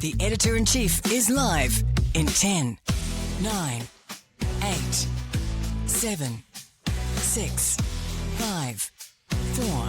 The Editor-in-Chief is live in 10, 9, 8, 7, 6, 5, 4.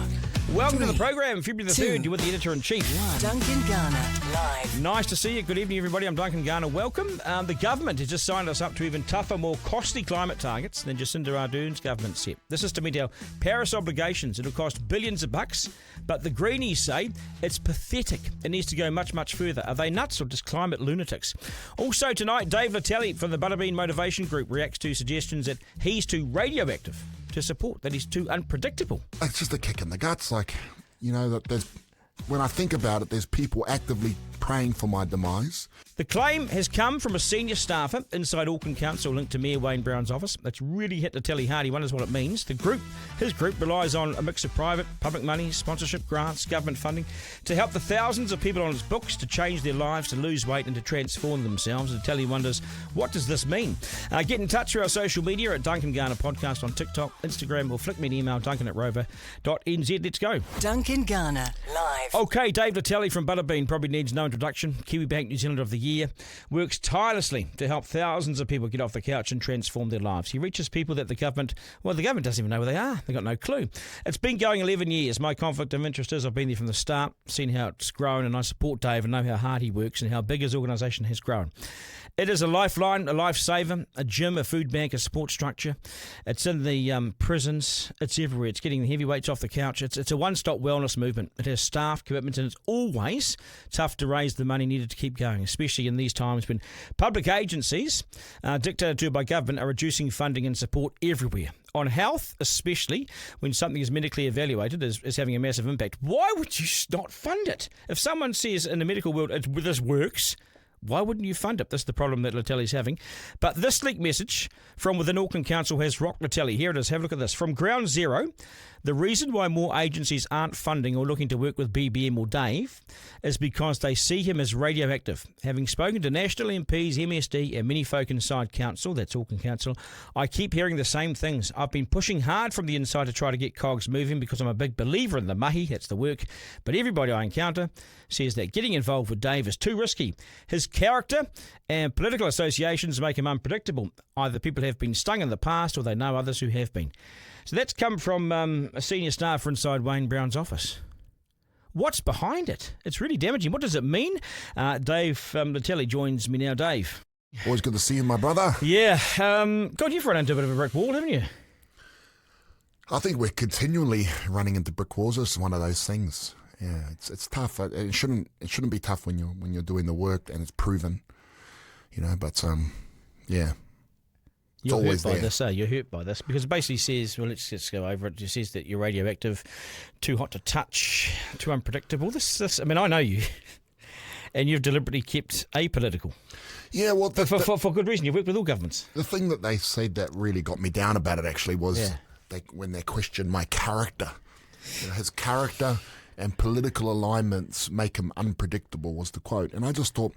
Welcome to the program, February the 3rd. You're with the Editor-in-Chief. Duncan Garner, live. Nice to see you. Good evening, everybody. I'm Duncan Garner. Welcome. The government has just signed us up to even tougher, more costly climate targets than Jacinda Ardern's government set. This is to meet our Paris obligations. It'll cost billions of bucks, but the Greenies say it's pathetic. It needs to go much, much further. Are they nuts or just climate lunatics? Also tonight, Dave Letele from the Butterbean Motivation Group reacts to suggestions that he's too radioactive to support, that he's too unpredictable. It's just a kick in the guts. Like, you know, that there's, when I think about it, there's people actively praying for my demise. The claim has come from a senior staffer inside Auckland Council linked to Mayor Wayne Brown's office. That's really hit the telly hard. He wonders what it means. His group relies on a mix of private, public money, sponsorship, grants, government funding to help the thousands of people on its books to change their lives, to lose weight and to transform themselves. The telly wonders, what does this mean? Get in touch through our social media at Duncan Garner Podcast on TikTok, Instagram, or flick me an email, duncan@rover.nz. Let's go. Duncan Garner, live. Okay, Dave Letele from Butterbean probably needs no introduction. Kiwi Bank New Zealander of the Year. Works tirelessly to help thousands of people get off the couch and transform their lives. He reaches people that the government doesn't even know where they are. They've got no clue. It's been going 11 years. My conflict of interest is I've been there from the start, seen how it's grown, and I support Dave and know how hard he works and how big his organisation has grown. It is a lifeline, a lifesaver, a gym, a food bank, a support structure. It's in the prisons. It's everywhere. It's getting the heavyweights off the couch. It's a one-stop wellness movement. It has staff commitments, and it's always tough to raise the money needed to keep going, especially in these times when public agencies, dictated to by government, are reducing funding and support everywhere. On health, especially when something is medically evaluated as having a massive impact. Why would you not fund it? If someone says in the medical world this works, why wouldn't you fund it? That's the problem that Letele's having. But this leaked message from within Auckland Council has rocked Letele. Here it is. Have a look at this. From ground zero, the reason why more agencies aren't funding or looking to work with BBM or Dave is because they see him as radioactive. Having spoken to National MPs, MSD and many folk inside Council, that's Auckland Council, I keep hearing the same things. I've been pushing hard from the inside to try to get cogs moving because I'm a big believer in the mahi, that's the work. But everybody I encounter says that getting involved with Dave is too risky. His character and political associations make him unpredictable. Either people have been stung in the past or they know others who have been. So that's come from a senior staffer inside Wayne Brown's office. What's behind it? It's really damaging. What does it mean? Dave Letele joins me now. Dave. Always good to see you, my brother. Yeah. God, you've run into a bit of a brick wall, haven't you? I think we're continually running into brick walls. It's one of those things. Yeah, it's tough. It shouldn't be tough when you're doing the work and it's proven, you know. But yeah. You're hurt by this, You're hurt by this because it basically says, well, let's just go over it. It says that you're radioactive, too hot to touch, too unpredictable. This. I mean, I know you, and you've deliberately kept apolitical. Yeah, well, for good reason. You've worked with all governments. The thing that they said that really got me down about it actually was when they questioned my character. You know, his character and political alignments make him unpredictable was the quote. And I just thought,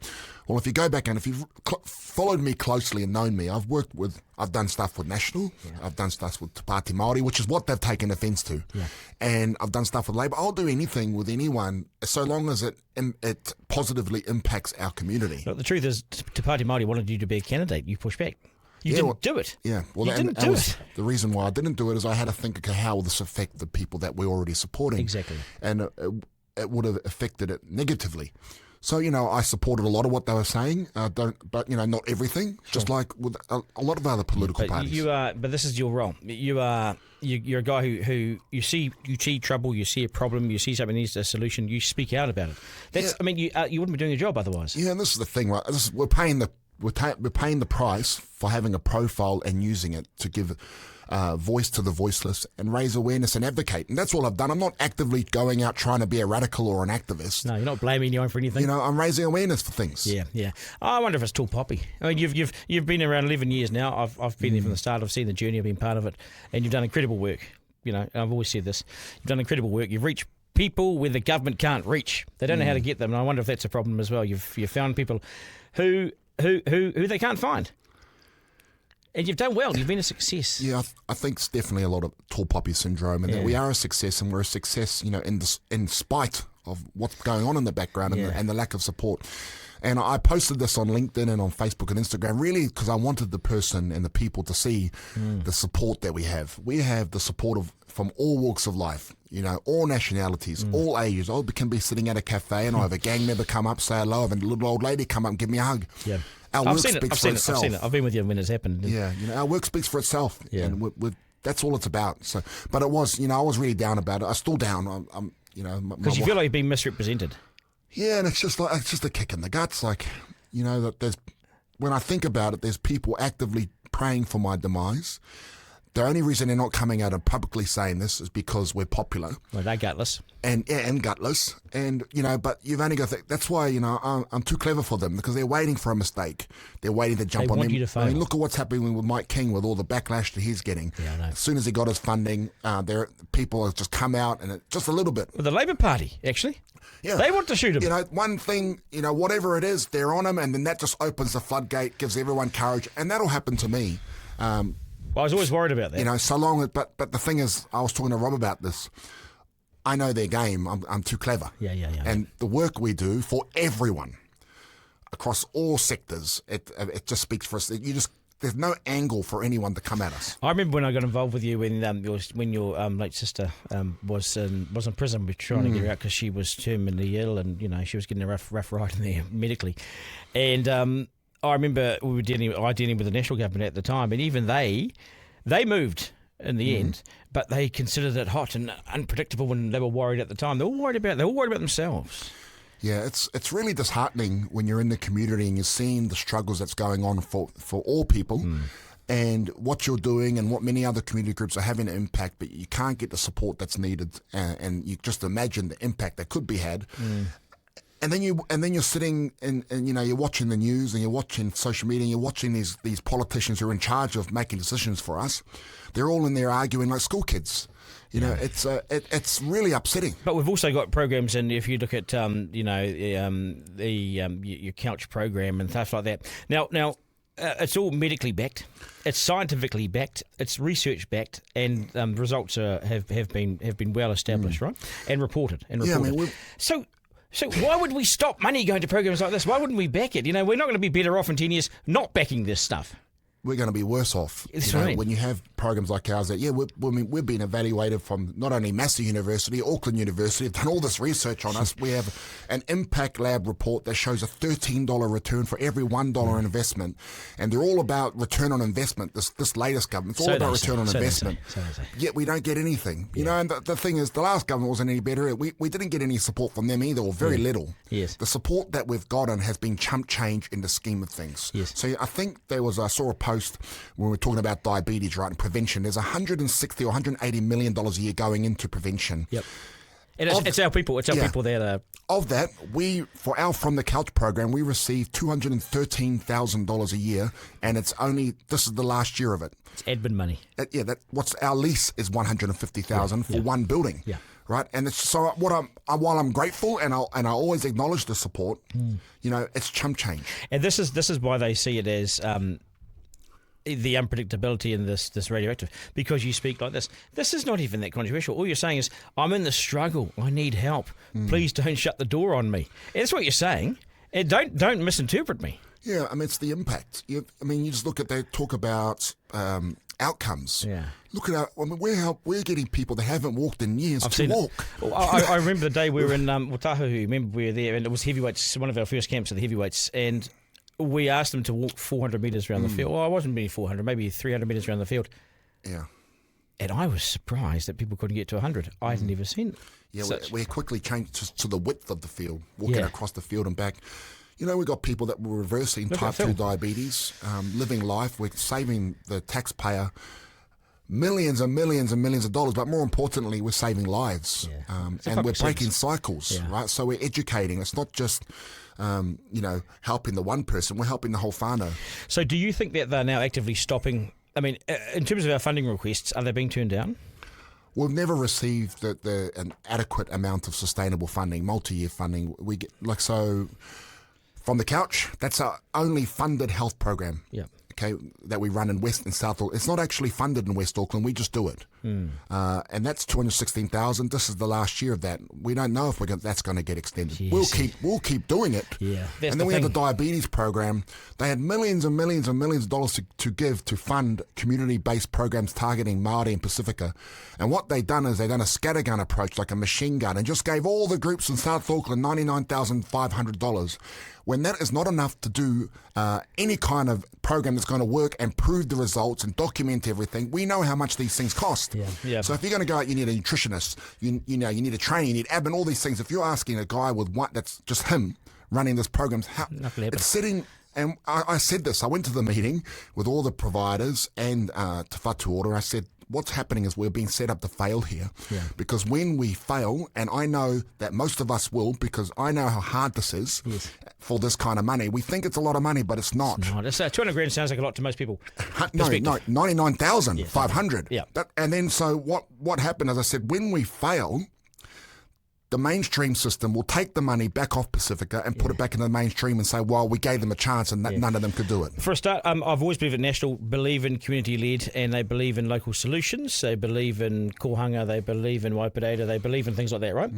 well, if you go back and if you've followed me closely and known me, I've done stuff with National, I've done stuff with Te Pāti Māori, which is what they've taken offence to. Yeah. And I've done stuff with Labour. I'll do anything with anyone so long as it positively impacts our community. But the truth is, Te Pāti Māori wanted you to be a candidate. You pushed back. You didn't do it. Yeah, well, you didn't do it. The reason why I didn't do it is I had to think, okay, how will this affect the people that we're already supporting? Exactly. And it would have affected it negatively. So, you know, I supported a lot of what they were saying, but you know, not everything. Sure. Just like with a lot of other political parties. But this is your role. You're a guy who you see trouble, you see a problem, you see something needs a solution, you speak out about it. That's. Yeah. I mean, you wouldn't be doing your job otherwise. Yeah, and this is the thing, right? We're paying the price for having a profile and using it to give voice to the voiceless and raise awareness and advocate. And that's all I've done. I'm not actively going out trying to be a radical or an activist. No, you're not blaming anyone for anything. You know, I'm raising awareness for things. Yeah. I wonder if it's tall poppy. I mean, you've been around 11 years now. I've been there from the start. I've seen the journey. I've been part of it, and you've done incredible work. You know, I've always said this. You've done incredible work. You've reached people where the government can't reach. They don't know how to get them, and I wonder if that's a problem as well. You've found people who they can't find. And you've done well. You've been a success. Yeah, I think it's definitely a lot of tall poppy syndrome, and that we are a success, and we're a success, you know, in spite of what's going on in the background and the lack of support. And I posted this on LinkedIn and on Facebook and Instagram, really because I wanted the person and the people to see the support that we have. We have the support from all walks of life, all nationalities, all ages. I can be sitting at a cafe and I have a gang member come up, say hello, and a little old lady come up and give me a hug. Yeah. Our work speaks for itself. I've seen it. I've been with you when it's happened. Yeah, our work speaks for itself. Yeah. And that's all it's about. So, but it was, I was really down about it. I'm still down. I'm Because you feel like you've been misrepresented. Yeah, and it's just a kick in the guts. Like, that when I think about it, there's people actively praying for my demise. The only reason they're not coming out and publicly saying this is because we're popular. Well, they're gutless. And gutless. And, but you've only got to think, that's why, I'm too clever for them because they're waiting for a mistake. They're waiting to jump they on want them. You to fail. I mean, look at what's happening with Mike King with all the backlash that he's getting. Yeah, I know. As soon as he got his funding, people have just come out and just a little bit. Well, the Labour Party, actually. Yeah. They want to shoot him. One thing, whatever it is, they're on him, and then that just opens the floodgate, gives everyone courage, and that'll happen to me. Well, I was always worried about that. So long, but the thing is, I was talking to Rob about this. I know their game. I'm too clever. Yeah. And the work we do for everyone across all sectors, it just speaks for us. There's no angle for anyone to come at us. I remember when I got involved with you when your late sister was in prison. We were trying to get her out because she was terminally ill and she was getting a rough ride in there medically. And I remember I was dealing with the national government at the time, and even they moved in the end, but they considered it hot and unpredictable when they were worried at the time. They were worried about themselves. Yeah, it's really disheartening when you're in the community and you're seeing the struggles that's going on for all people and what you're doing and what many other community groups are having an impact, but you can't get the support that's needed and you just imagine the impact that could be had. And then you're sitting and you're watching the news and you're watching social media and you're watching these politicians who are in charge of making decisions for us. They're all in there arguing like school kids. It's really upsetting. But we've also got programs, and if you look at your couch program and stuff like that. Now, it's all medically backed, it's scientifically backed, it's research backed, and the results have been well established, right, and reported. Yeah, I mean, So why would we stop money going to programs like this? Why wouldn't we back it? We're not going to be better off in 10 years not backing this stuff. We're going to be worse off. That's right. When you have programs like ours that, we've been evaluated from not only Massey University, Auckland University, have done all this research on us. We have an impact lab report that shows a $13 return for every $1 investment. And they're all about return on investment. This latest government, it's all about return on investment. Yet we don't get anything. And the thing is, the last government wasn't any better. We didn't get any support from them either, or very little. Yes. The support that we've gotten has been chump change in the scheme of things. Yes. So I think I saw a post when we're talking about diabetes, right, and prevention. There's $160 or $180 million a year going into prevention. Yep. And it's our people. It's our people that are... Of that, for our From the Couch program, we receive $213,000 a year, and this is the last year of it. It's admin money. What's our lease is $150,000 for one building. Yeah. Right, and while I'm grateful and I always acknowledge the support, it's chump change. And this is why they see it as the unpredictability in this radioactive, because you speak like this. This is not even that controversial. All you're saying is, I'm in the struggle. I need help. Please don't shut the door on me. And that's what you're saying. And don't misinterpret me. Yeah, I mean, it's the impact. You just look at, they talk about outcomes. Yeah. Look at we're getting people that haven't walked in years to walk. I remember the day we were in Otahu. Remember we were there, and it was heavyweights, one of our first camps of the heavyweights, and we asked them to walk 400 metres around the field. Well, I wasn't being 400, maybe 300 metres around the field. Yeah. And I was surprised that people couldn't get to 100. I'd never seen it. Yeah, we quickly changed to the width of the field, walking across the field and back. We've got people that were reversing type 2 diabetes, living life. We're saving the taxpayer millions and millions and millions of dollars, but more importantly, we're saving lives. Yeah. And we're breaking cycles, right? So we're educating. It's not just... helping the one person, we're helping the whole whānau. So do you think that they're now actively stopping, in terms of our funding requests, are they being turned down? We've never received an adequate amount of sustainable funding, multi-year funding. We get, From the Couch, that's our only funded health program. Yeah. Okay, that we run in West and South Auckland. It's not actually funded in West Auckland, we just do it. and that's 216,000. This is the last year of that. We don't know if that's going to get extended. Yes. We'll keep doing it. Yeah, that's and then the we had the thing. diabetes program. They had millions and millions and millions of dollars to give to fund community-based programs targeting Māori and Pacifica. And what they've done is they've done a scattergun approach, like a machine gun, and just gave all the groups in South Auckland $99,500. When that is not enough to do any kind of program that's going to work and prove the results and document everything, we know how much these things cost. Yeah. So if you're going to go out, you need a nutritionist, you need a trainer, you need admin, all these things. If you're asking a guy with one that's just him running this program, it's sitting. And I said this. I went to the meeting with all the providers and Te Whatu Ora. I said, what's happening is we're being set up to fail here. Yeah. Because when we fail, and I know that most of us will, because I know how hard this is for this kind of money. We think it's a lot of money, but it's not. It's 200 grand sounds like a lot to most people. No, 99,500. Yeah. And then so what happened, as I said, when we fail, the mainstream system will take the money back off Pacifica and put it back in the mainstream and say, well, we gave them a chance and none of them could do it. For a start, I've always believed that National believe in community-led, and they believe in local solutions. They believe in kohanga, they believe in waipareta, they believe in things like that, right?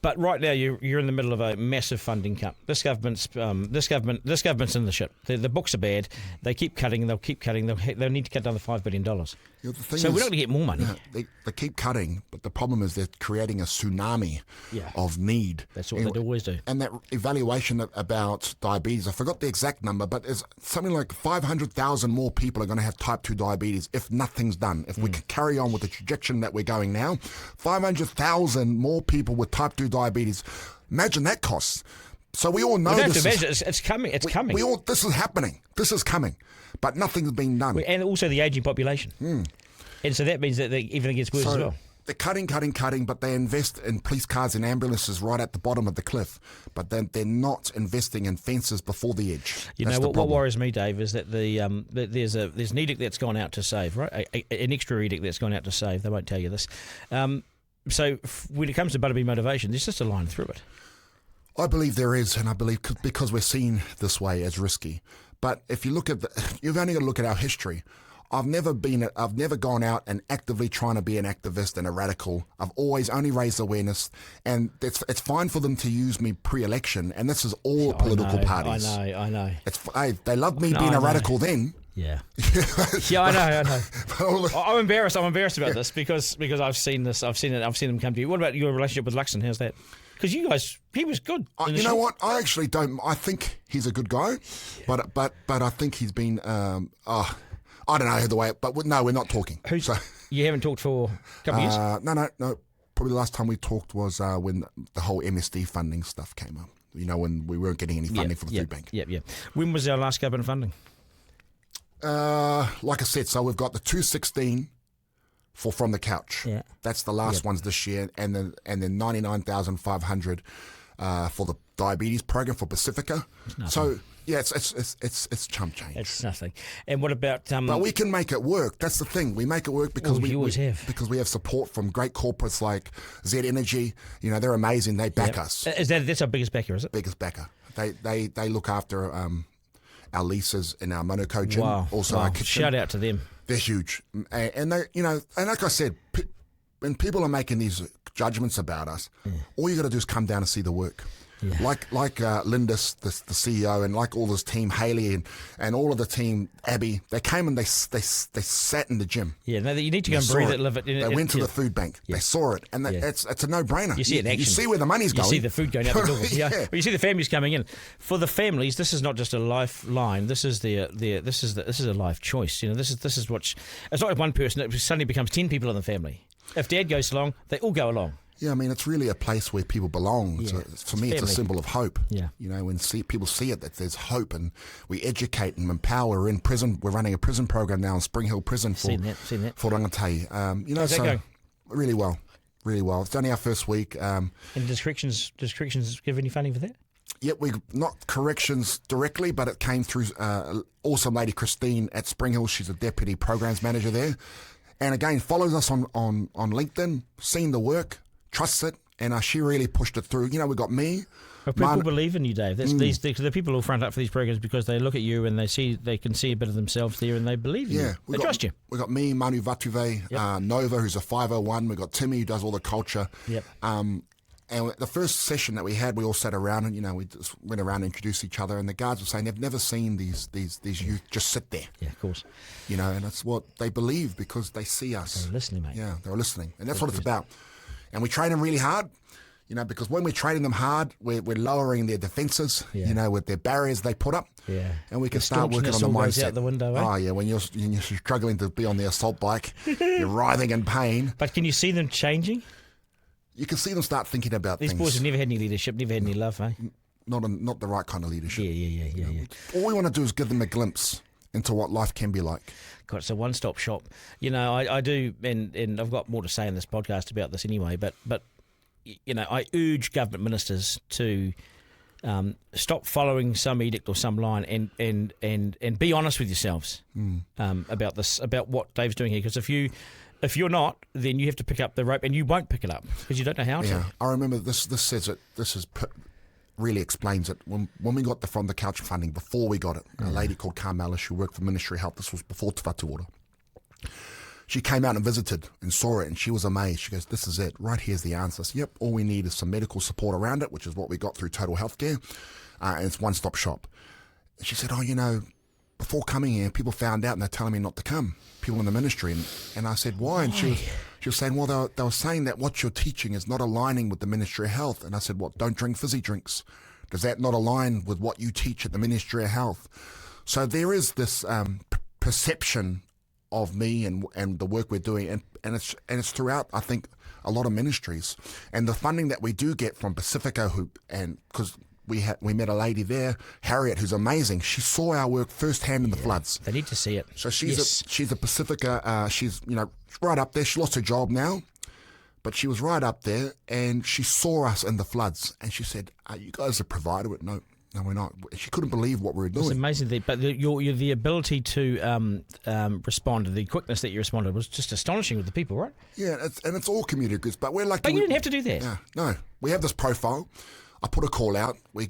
But right now, you're in the middle of a massive funding cut. This government's in the shit. The books are bad. They keep cutting. They'll keep cutting. They'll need to cut another $5 billion. The thing So is, we're not going to get more money. They keep cutting, but the problem is they're creating a tsunami of need. That's what they always do. And that evaluation about diabetes, I forgot the exact number, but it's something like 500,000 more people are going to have type 2 diabetes if nothing's done. If we can carry on with the trajectory that we're going now, 500,000 more people with type 2 diabetes. Imagine that costs. So we all know this is... It's coming. It's coming. This is happening. This is coming. But nothing's been done. And also the ageing population. And so that means that everything gets worse as well. They're cutting, but they invest in police cars and ambulances right at the bottom of the cliff. But then they're not investing in fences before the edge. You know what worries me, Dave, is that that there's an edict that's gone out to save, right? An extra edict that's gone out to save. They won't tell you this. So when it comes to Butterby motivation, there's just a line through it. I believe there is, and I believe because we're seen this way as risky. But if you look at you've only got to look at our history. I've never gone out and actively trying to be an activist and a radical. I've always only raised awareness, and it's fine for them to use me pre-election, and this is all political parties. I know. They loved me being a radical then. Yeah. Yeah, I know. I'm embarrassed about this because I've seen this. I've seen them come to you. What about your relationship with Luxon? How's that? Because you guys, he was good. You know what? I actually don't. I think he's a good guy, but I think he's been. I don't know the way, but no, we're not talking. You haven't talked for a couple of years? No. Probably the last time we talked was when the whole MSD funding stuff came up. You know, when we weren't getting any funding for the food bank. Yeah. When was our last government funding? Like I said, so we've got the 216 for From the Couch. Yeah. That's the last ones this year, and then 99,500 for the diabetes program for Pacifica. So yeah, it's chump change. It's nothing. And what about? But we can make it work. That's the thing. We make it work because we always have. Because we have support from great corporates like Z Energy. You know, they're amazing. They back us. That's our biggest backer, is it? Biggest backer. They look after our leases in our Monaco gym. Wow. Also our kitchen. Shout out to them. They're huge, and they, you know, and like I said, when people are making these judgments about us, all you got to do is come down and see the work. Yeah. Like Lindis, the CEO, and like all this team, Haley and all of the team, Abby, they came and they sat in the gym. Yeah, no, you need to go and breathe it, live it. They went to the food bank. Yeah. They saw it, and it's a no-brainer. You see it in action. You see where the money's going. You see the food going out the door. Yeah. Well, you see the families coming in. For the families, this is not just a lifeline. This is this is a life choice. You know, this is what. It's not like one person. It suddenly becomes 10 people in the family. If Dad goes along, they all go along. Yeah, I mean, it's really a place where people belong. Yeah. For me, it's a symbol of hope. Yeah. You know, when people see it, that there's hope, and we educate and empower. We're in prison. We're running a prison program now in Spring Hill Prison for rangatai. You know, How's that going? Really well. It's only our first week. And does corrections give any funding for that? Yeah, we not corrections directly, but it came through awesome lady Christine at Spring Hill. She's a deputy programs manager there, and again follows us on LinkedIn, seen the work, trusts it, and she really pushed it through. We got me. But people believe in you, Dave. That's the people who front up for these programs because they look at you and they can see a bit of themselves there and they believe in you. They trust you. We got me, Manu Vatuve, Nova, who's a 501. We got Timmy, who does all the culture. Yep. And the first session that we had, we all sat around and we just went around and introduced each other. And the guards were saying they've never seen these youth just sit there. Yeah, of course. And that's what they believe because they see us. They're listening, mate. Yeah, they're listening, and that's what it's about. And we train them really hard. Because when we're training them hard, we're lowering their defences, with their barriers they put up. Yeah. And we can start working on the mindset. Out the window, eh? Oh, yeah, when you're struggling to be on the assault bike, you're writhing in pain. But can you see them changing? You can see them start thinking about things. These boys have never had any leadership, never had any love, eh? Not the right kind of leadership. Yeah. All we want to do is give them a glimpse into what life can be like. God, it's a one-stop shop. I do, and I've got more to say in this podcast about this anyway, but I urge government ministers to stop following some edict or some line and be honest with yourselves about this, about what Dave's doing here. Because if you're not, then you have to pick up the rope and you won't pick it up because you don't know how to. Yeah, I remember this says it. Really explains it. When we got the From the Couch funding, before we got it, a lady called Carmela, who worked for Ministry of Health, this was before Te Whatu Ora. She came out and visited and saw it, and she was amazed. She goes, "This is it. Right here's the answer." So, yep, all we need is some medical support around it, which is what we got through Total Healthcare, and it's one-stop shop. And she said, before coming here, people found out and they're telling me not to come, people in the ministry. And I said, why? And she was saying, well, they were saying that what you're teaching is not aligning with the Ministry of Health. And I said, what, don't drink fizzy drinks? Does that not align with what you teach at the Ministry of Health? So there is this perception of me and the work we're doing, and it's throughout, I think, a lot of ministries. And the funding that we do get from Pacifico, because we met a lady there, Harriet, who's amazing. She saw our work firsthand in the floods. They need to see it. So she's a Pacifica. She's right up there. She lost her job now, but she was right up there, and she saw us in the floods, and she said, "Are you guys a provider?" No, we're not. She couldn't believe what we were doing. It's amazing, but the ability to respond, the quickness that you responded was just astonishing with the people, right? Yeah, it's all community groups, but we're like. But you didn't have to do that. Yeah, no, we have this profile. I put a call out. I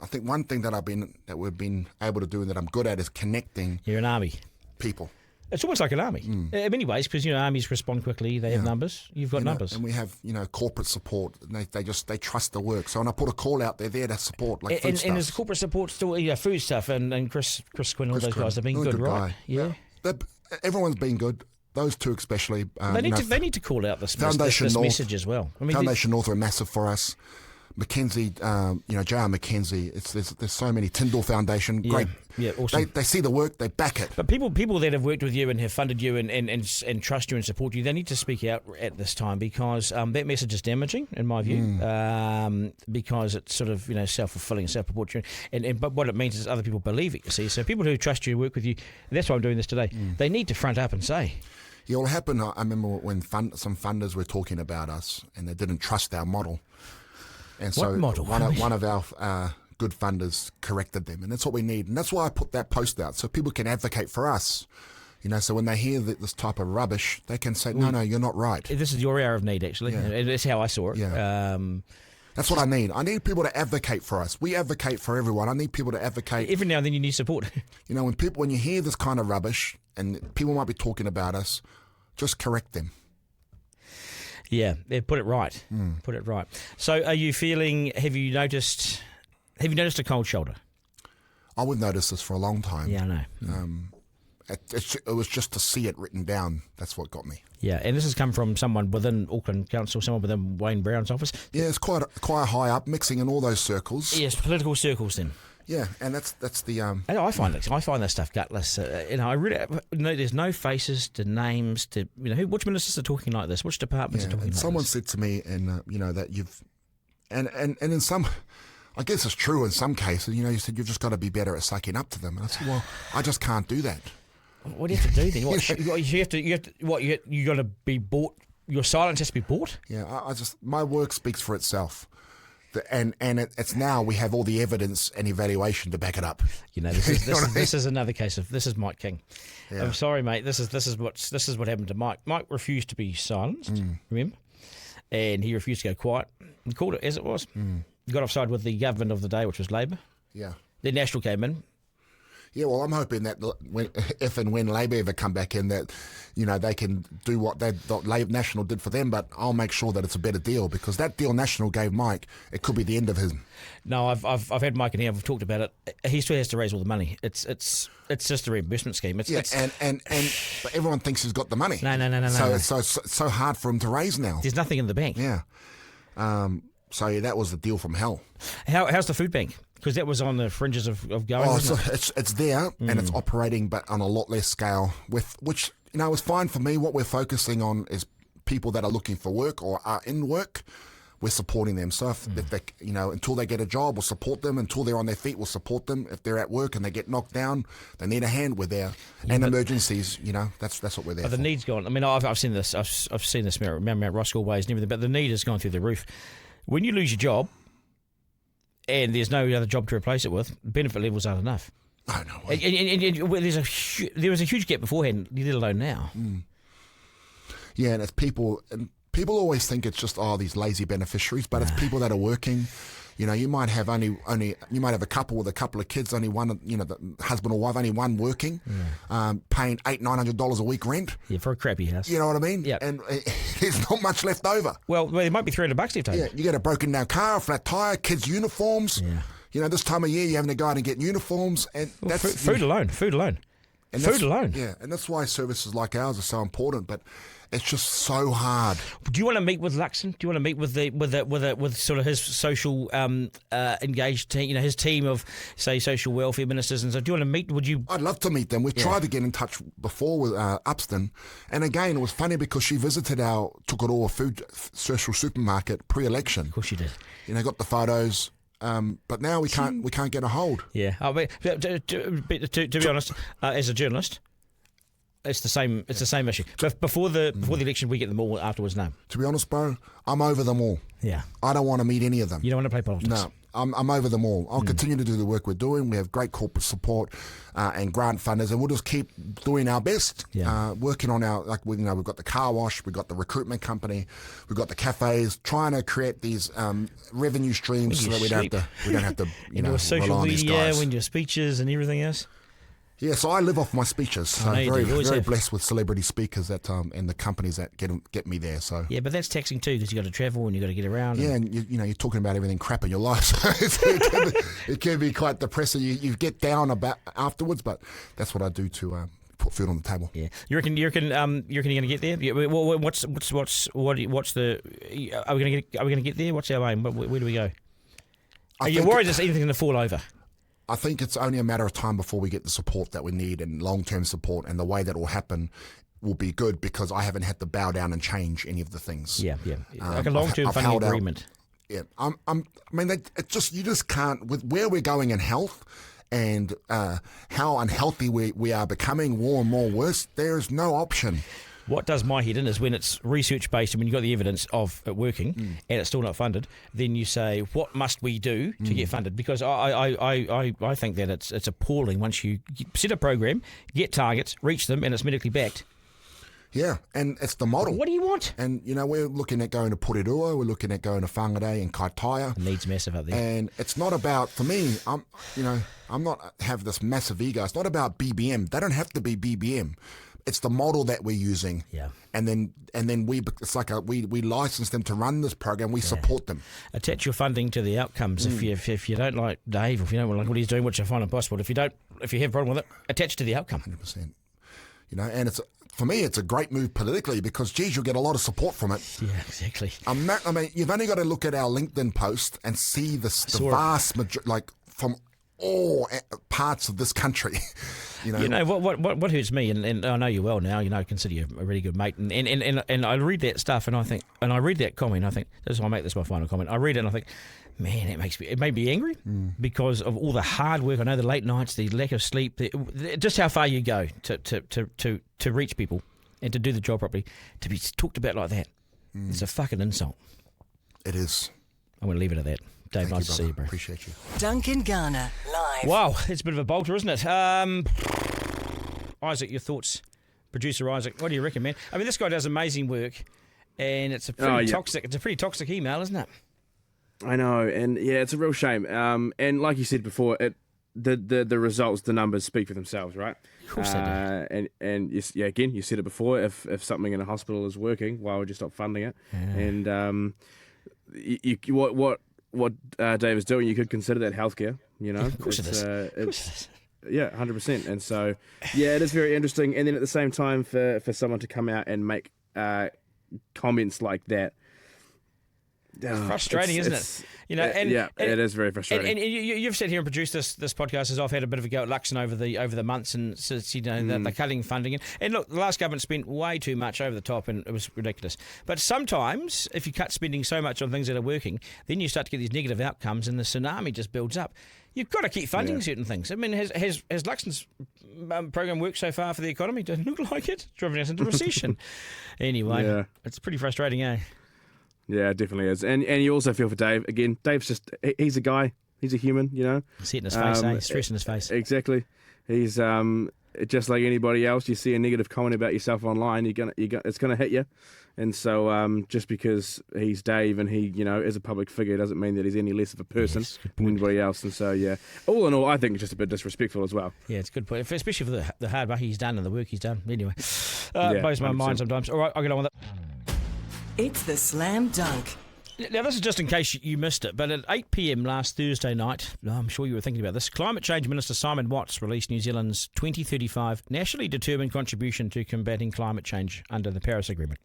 think one thing that we've been able to do and that I'm good at is connecting. You're an army. People. It's almost like an army in many ways because armies respond quickly. They have numbers. You've got numbers, and we have corporate support. And they trust the work. So when I put a call out, they're there to support food stuff. And is corporate support still food stuff? And Chris Quinn, all those guys have been good, right? Guy. Yeah. Everyone's been good. Those two especially. They need to call out this message as well. Foundation North are massive for us. Mackenzie, J.R. Mackenzie, there's so many. Tyndall Foundation, great. Yeah, awesome. They see the work, they back it. But people that have worked with you and have funded you and trust you and support you, they need to speak out at this time because that message is damaging, in my view, because it's sort of self-fulfilling, self-purporting. But what it means is other people believe it, you see. So people who trust you and work with you, that's why I'm doing this today, they need to front up and say. Yeah, what happened, I remember when some funders were talking about us and they didn't trust our model. And so one of our good funders corrected them, and that's what we need. And that's why I put that post out, so people can advocate for us. So when they hear this type of rubbish, they can say, no, you're not right. This is your hour of need, actually. Yeah. That's how I saw it. Yeah. That's what I need. I need people to advocate for us. We advocate for everyone. I need people to advocate. Every now and then you need support. When you hear this kind of rubbish, and people might be talking about us, just correct them. Yeah, put it right. Put it right. So are you feeling, have you noticed a cold shoulder? We've noticed this for a long time. Yeah, I know. It was just to see it written down. That's what got me. Yeah, and this has come from someone within Auckland Council, someone within Wayne Brown's office. Yeah, it's quite high up, mixing in all those circles. Yes, political circles then. Yeah, and that's the. I find that stuff gutless. I really there's no faces to names to which ministers are talking like this, which departments are talking like this. Someone said to me, and that you've, and in some, I guess it's true in some cases. You said you've just got to be better at sucking up to them, and I said, well, I just can't do that. What do you have to do then? You got to be bought. Your silence has to be bought. Yeah, my work speaks for itself. And it's now we have all the evidence and evaluation to back it up. This is another case of this is Mike King. Yeah. I'm sorry, mate. This is what happened to Mike. Mike refused to be silenced. Remember, and he refused to go quiet. He called it as it was. He got offside with the government of the day, which was Labor. Yeah. Then National came in. Yeah, well, I'm hoping that if and when Labor ever come back in, that they can do what National did for them. But I'll make sure that it's a better deal, because that deal National gave Mike, it could be the end of him. No, I've had Mike in here. We've talked about it. He still has to raise all the money. It's just a reimbursement scheme. But everyone thinks he's got the money. No. So it's so hard for him to raise now. There's nothing in the bank. Yeah. So yeah, that was the deal from hell. How's the food bank? Because that was on the fringes of going. Oh, so it's there and it's operating, but on a lot less scale. Which is fine for me. What we're focusing on is people that are looking for work or are in work. We're supporting them. So if they, until they get a job, we'll support them. Until they're on their feet, we'll support them. If they're at work and they get knocked down, they need a hand. We're there. And emergencies, that's what we're there. But the need's gone. I mean, I've seen this. I've seen this. Remember Roscoe Ways and everything. But the need has gone through the roof. When you lose your job, and there's no other job to replace it with, benefit levels aren't enough. Oh, no. And there was a huge gap beforehand, let alone now. Yeah, and it's people, and people always think it's just these lazy beneficiaries, but it's people that are working. You might have you might have a couple with a couple of kids, only one, the husband or wife, only one working, paying $800-900 a week rent. Yeah, for a crappy house. You know what I mean? Yeah. And there's not much left over. Well, there might be $300 left over. Yeah, you get a broken down car, a flat tire, kids' uniforms. Yeah. This time of year you're having to go out and get uniforms, and that's food alone. And food alone. Yeah, and that's why services like ours are so important. But it's just so hard. Do you want to meet with Luxon? Do you want to meet with sort of his social engaged team? His team of, say, social welfare ministers and so. Do you want to meet? Would you? I'd love to meet them. We've tried to get in touch before with Upston, and again, it was funny because she visited our Tukaroa food social supermarket pre-election. Of course, she did. Got the photos. But now we can't get a hold. Yeah. To be honest, as a journalist, it's the same issue. But before the election, we get them all. Afterwards, no. To be honest, bro, I'm over them all. Yeah. I don't want to meet any of them. You don't want to play politics. No. I'm over them all. I'll continue to do the work we're doing. We have great corporate support and grant funders, and we'll just keep doing our best. Yeah. Working on we've got the car wash, we've got the recruitment company, we've got the cafes, trying to create these revenue streams so that we don't have to social rely on these media, guys. when your speeches and everything else. Yeah, so I live off my speeches. So very blessed with celebrity speakers and the companies that get me there. So yeah, but that's taxing too, because you got to travel and you got to get around. Yeah, and you're talking about everything crap in your life, so it can be quite depressing. You get down about afterwards, but that's what I do to put food on the table. Yeah, you reckon you're going to get there? Yeah, what's the? Are we going to get there? What's our aim? Where do we go? Are you worried there's anything going to fall over? I think it's only a matter of time before we get the support that we need, and long-term support, and the way that will happen will be good, because I haven't had to bow down and change any of the things. Yeah. Like a long-term funding agreement. Yeah, you just can't, with where we're going in health and how unhealthy we are becoming more and more worse. There's no option. What does my head in is when it's research based and when you've got the evidence of it working and it's still not funded, then you say, what must we do to get funded? Because I think that it's appalling once you set a program, get targets, reach them, and it's medically backed. Yeah, and it's the model. What do you want? And, we're looking at going to Porirua, we're looking at going to Whangarei and Kaitaia. The need's massive up there. And it's not about, for me, I'm not have this massive ego. It's not about BBM. They don't have to be BBM. It's the model that we're using. Yeah. And then it's like we license them to run this program. We support them. Attach your funding to the outcomes. If you don't like Dave, if you don't like what he's doing, which I find impossible. If you have a problem with it, attach to the outcome. 100%. And for me, it's a great move politically, because, geez, you'll get a lot of support from it. Yeah, exactly. You've only got to look at our LinkedIn post and see the vast majority, from all parts of this country. What hurts me, and I know you well now. I consider you a really good mate, and I read that stuff, and I think, and I read that comment. I think this is why I make this my final comment. I read it, and I think, man, it made me angry because of all the hard work. I know the late nights, the lack of sleep, just how far you go to reach people and to do the job properly. To be talked about like that, it's a fucking insult. It is. I'm going to leave it at that. Dave, nice to see you, bro. Appreciate you. Duncan Garner, live. Wow, it's a bit of a bolter, isn't it? Isaac, your thoughts? Producer Isaac, what do you reckon, man? I mean, this guy does amazing work, And it's a pretty toxic. It's a pretty toxic email, isn't it? I know, and yeah, it's a real shame. And like you said before, the results, the numbers speak for themselves, right? Of course they do. And again, you said it before. If something in a hospital is working, why would you stop funding it? Yeah. And what Dave is doing, you could consider that healthcare. You know, of course it is. Yeah, 100%. And so, yeah, it is very interesting. And then at the same time, for someone to come out and make comments like that. It's frustrating, isn't it? You know, and it is very frustrating. And you've sat here and produced this podcast as I've had a bit of a go at Luxon over the months, and since they're cutting funding. And look, the last government spent way too much over the top, and it was ridiculous. But sometimes, if you cut spending so much on things that are working, then you start to get these negative outcomes, and the tsunami just builds up. You've got to keep funding certain things. I mean, has Luxon's program worked so far for the economy? Doesn't look like it. It's driving us into recession. Anyway, it's pretty frustrating, eh? Yeah, it definitely is. And you also feel for Dave. Again, Dave's just, he's a guy. He's a human, you know. See it in his face, stress in his face. Exactly. He's just like anybody else. You see a negative comment about yourself online, it's gonna hit you. And so just because he's Dave and he, you know, is a public figure doesn't mean that he's any less of a person than anybody else. And so, yeah, all in all, I think it's just a bit disrespectful as well. Yeah, it's a good point, especially for the hard work he's done and the work he's done. Anyway, blows my mind sometimes. All right, I'll get on with it. It's the Slam Dunk. Now, this is just in case you missed it, but at 8 p.m. last Thursday night, I'm sure you were thinking about this, Climate Change Minister Simon Watts released New Zealand's 2035 nationally determined contribution to combating climate change under the Paris Agreement.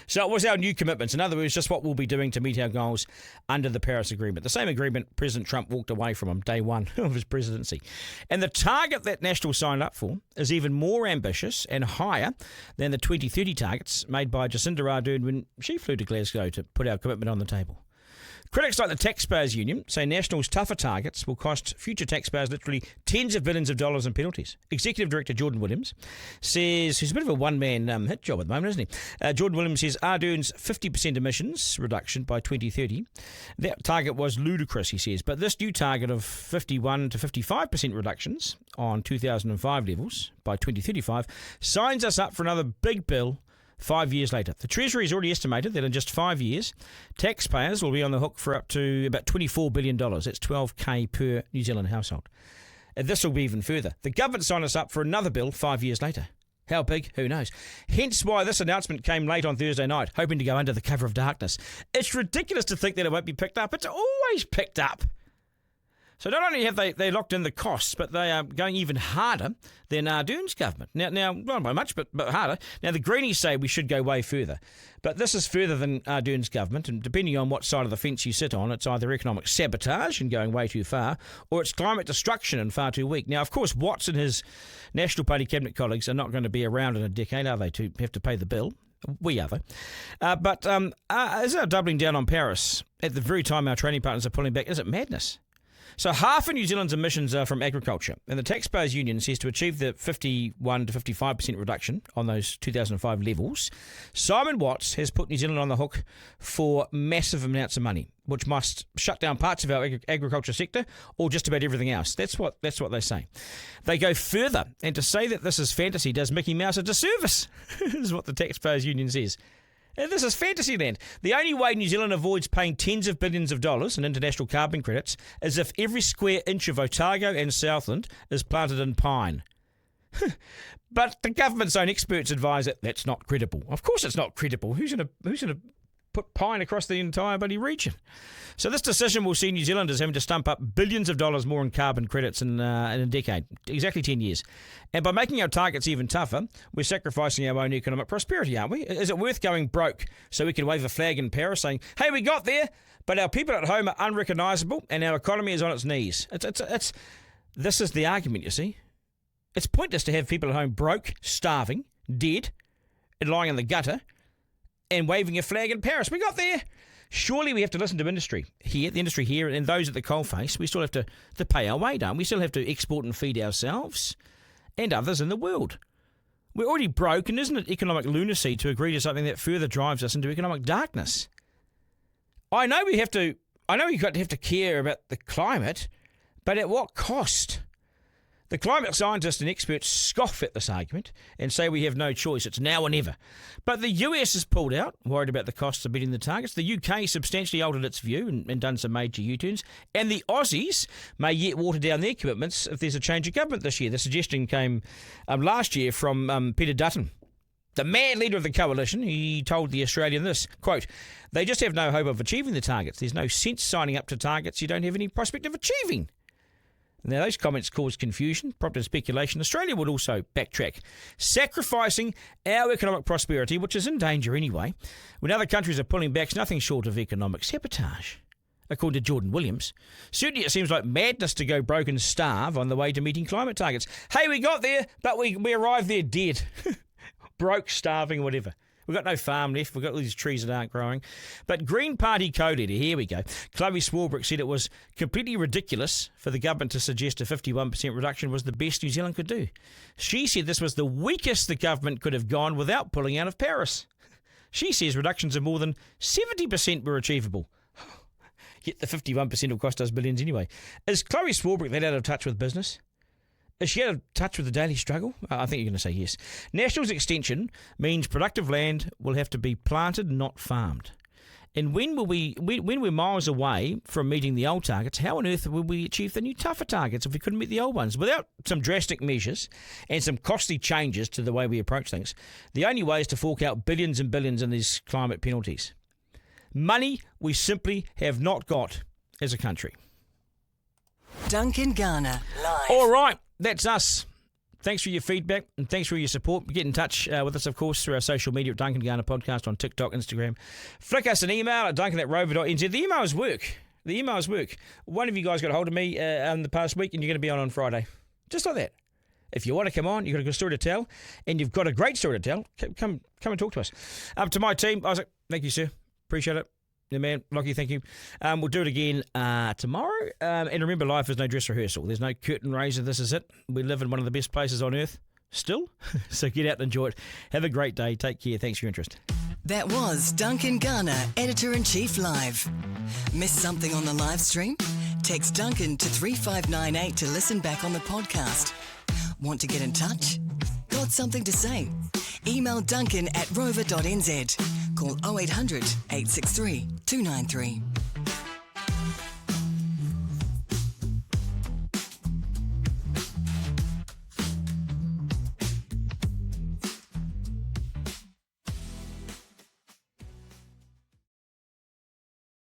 So it was our new commitments. In other words, just what we'll be doing to meet our goals under the Paris Agreement. The same agreement President Trump walked away from on day one of his presidency. And the target that National signed up for is even more ambitious and higher than the 2030 targets made by Jacinda Ardern when she flew to Glasgow to put our commitment on the table. Critics like the Taxpayers Union say National's tougher targets will cost future taxpayers literally tens of billions of dollars in penalties. Executive Director Jordan Williams says, he's a bit of a one-man hit job at the moment, isn't he? Jordan Williams says Ardern's 50% emissions reduction by 2030, that target was ludicrous, he says, but this new target of 51 to 55% reductions on 2005 levels by 2035 signs us up for another big bill 5 years later. The Treasury has already estimated that in just 5 years, taxpayers will be on the hook for up to about $24 billion. That's $12,000 per New Zealand household. And this will be even further. The government signed us up for another bill 5 years later. How big? Who knows? Hence why this announcement came late on Thursday night, hoping to go under the cover of darkness. It's ridiculous to think that it won't be picked up. It's always picked up. So not only have they locked in the costs, but they are going even harder than Ardern's government. Now, not by much, but harder. Now, the Greenies say we should go way further. But this is further than Ardern's government, and depending on what side of the fence you sit on, it's either economic sabotage and going way too far, or it's climate destruction and far too weak. Now, of course, Watts and his National Party cabinet colleagues are not going to be around in a decade, are they, to have to pay the bill? We are, though. But is our doubling down on Paris at the very time our trading partners are pulling back? Is it madness? So half of New Zealand's emissions are from agriculture, and the Taxpayers Union says to achieve the 51 to 55% reduction on those 2005 levels, Simon Watts has put New Zealand on the hook for massive amounts of money, which must shut down parts of our agriculture sector or just about everything else. That's what they say. They go further, and to say that this is fantasy does Mickey Mouse a disservice, is what the Taxpayers Union says. This is fantasy land. The only way New Zealand avoids paying tens of billions of dollars in international carbon credits is if every square inch of Otago and Southland is planted in pine. But the government's own experts advise that that's not credible. Of course it's not credible. Who's going to put pine across the entire bloody region? So this decision will see New Zealanders having to stump up billions of dollars more in carbon credits in a decade, exactly 10 years. And by making our targets even tougher, we're sacrificing our own economic prosperity, aren't we? Is it worth going broke so we can wave a flag in Paris saying, hey, we got there, but our people at home are unrecognisable and our economy is on its knees? This is the argument, you see. It's pointless to have people at home broke, starving, dead, and lying in the gutter and waving a flag in Paris. We got there. Surely we have to listen to industry here, the industry here, and those at the coalface. We still have to pay our way, don't we? We still have to export and feed ourselves and others in the world. We're already broke, and isn't it economic lunacy to agree to something that further drives us into economic darkness? I know we have to care about the climate, but at what cost? The climate scientists and experts scoff at this argument and say we have no choice. It's now or never. But the US has pulled out, worried about the costs of meeting the targets. The UK substantially altered its view and done some major U-turns. And the Aussies may yet water down their commitments if there's a change of government this year. The suggestion came last year from Peter Dutton, the mad leader of the coalition. He told The Australian this, quote, "They just have no hope of achieving the targets. There's no sense signing up to targets you don't have any prospect of achieving." Now, those comments caused confusion, prompted speculation. Australia would also backtrack, sacrificing our economic prosperity, which is in danger anyway. When other countries are pulling back, it's nothing short of economic sabotage, according to Jordan Williams. Certainly it seems like madness to go broke and starve on the way to meeting climate targets. Hey, we got there, but we arrived there dead. Broke, starving, whatever. We've got no farm left. We've got all these trees that aren't growing. But Green Party co-leader, here we go, Chloe Swarbrick, said it was completely ridiculous for the government to suggest a 51% reduction was the best New Zealand could do. She said this was the weakest the government could have gone without pulling out of Paris. She says reductions of more than 70% were achievable. Yet the 51% will cost us billions anyway. Is Chloe Swarbrick that out of touch with business? Is she out of touch with the daily struggle? I think you're going to say yes. Nationals extension means productive land will have to be planted, not farmed. And when we're miles away from meeting the old targets, how on earth will we achieve the new tougher targets if we couldn't meet the old ones? Without some drastic measures and some costly changes to the way we approach things, the only way is to fork out billions and billions in these climate penalties. Money we simply have not got as a country. Duncan Garner, live. All right, that's us. Thanks for your feedback and thanks for your support. Get in touch with us, of course, through our social media at Duncan Garner Podcast on TikTok, Instagram. Flick us an email at duncan@rover.nz. The emails work. One of you guys got a hold of me in the past week and you're going to be on Friday. Just like that. If you want to come on, you've got a good story to tell and you've got a great story to tell, come and talk to us. To my team, Isaac, thank you, sir. Appreciate it. Yeah, man, Lockie, thank you. We'll do it again tomorrow. And remember, life is no dress rehearsal. There's no curtain raiser. This is it. We live in one of the best places on earth still. So get out and enjoy it. Have a great day. Take care. Thanks for your interest. That was Duncan Garner, Editor-in-Chief Live. Missed something on the live stream? Text Duncan to 3598 to listen back on the podcast. Want to get in touch? Got something to say? Email Duncan@rover.nz. Call 0800 863 293.